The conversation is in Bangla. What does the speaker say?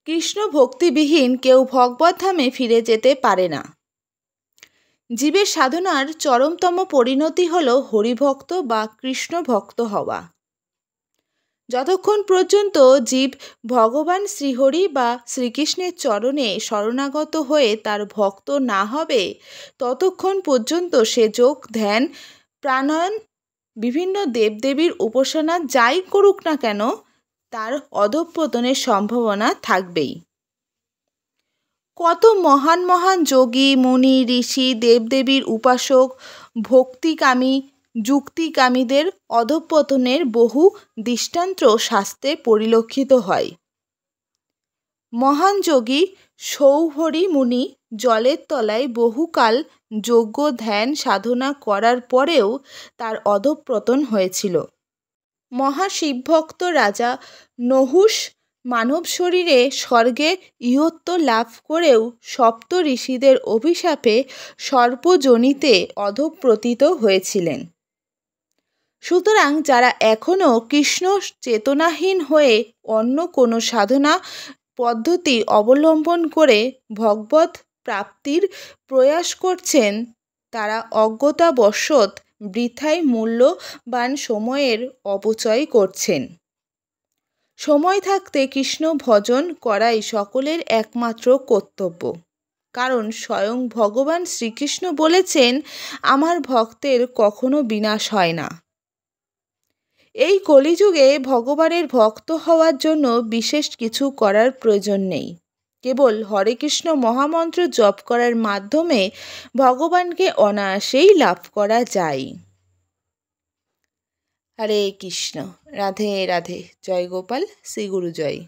কৃষ্ণ ভক্তিবিহীন কেউ ভগবত ধামে ফিরে যেতে পারে না। জীবের সাধনার চরমতম পরিণতি হল হরিভক্ত বা কৃষ্ণ ভক্ত হওয়া। যতক্ষণ পর্যন্ত জীব ভগবান শ্রীহরি বা শ্রীকৃষ্ণের চরণে শরণাগত হয়ে তার ভক্ত না হবে, ততক্ষণ পর্যন্ত সে যোগ, ধ্যান, প্রাণায়াম, বিভিন্ন দেবদেবীর উপাসনা যাই করুক না কেন, তার অধঃপতনের সম্ভাবনা থাকবেই। কত মহান মহান যোগী, মুনি, ঋষি, দেবদেবীর উপাসক, ভক্তিকামী, যুক্তিকামীদের অধঃপতনের বহু দৃষ্টান্ত শাস্ত্রে পরিলক্ষিত হয়। মহান যোগী সৌহরি মুনি জলের তলায় বহুকাল যজ্ঞ ধ্যান সাধনা করার পরেও তার অধঃপতন হয়েছিল। মহাশিবভক্ত রাজা নহুষ মানব শরীরে স্বর্গে ইহত্ব লাভ করেও সপ্ত ঋষিদের অভিশাপে সর্পযোনিতে অধঃপতিত হয়েছিলেন। সুতরাং যারা এখনও কৃষ্ণ চেতনাহীন হয়ে অন্য কোনো সাধনা পদ্ধতি অবলম্বন করে ভগবত প্রাপ্তির প্রয়াস করছেন, তারা অজ্ঞতাবশত বৃথায় মূল্যবান সময়ের অপচয় করছেন। সময় থাকতে কৃষ্ণ ভজন করাই সকলের একমাত্র কর্তব্য। কারণ স্বয়ং ভগবান শ্রীকৃষ্ণ বলেছেন, আমার ভক্তের কখনো বিনাশ হয় না। এই কলিযুগে ভগবানের ভক্ত হওয়ার জন্য বিশেষ কিছু করার প্রয়োজন নেই। কেবল হরে কৃষ্ণ মহামন্ত্র জপ করার মাধ্যমে ভগবানকে অনায়াসেই লাভ করা যায়। হরে কৃষ্ণ। রাধে রাধে। জয় গোপাল। শ্রী গুরু জয়।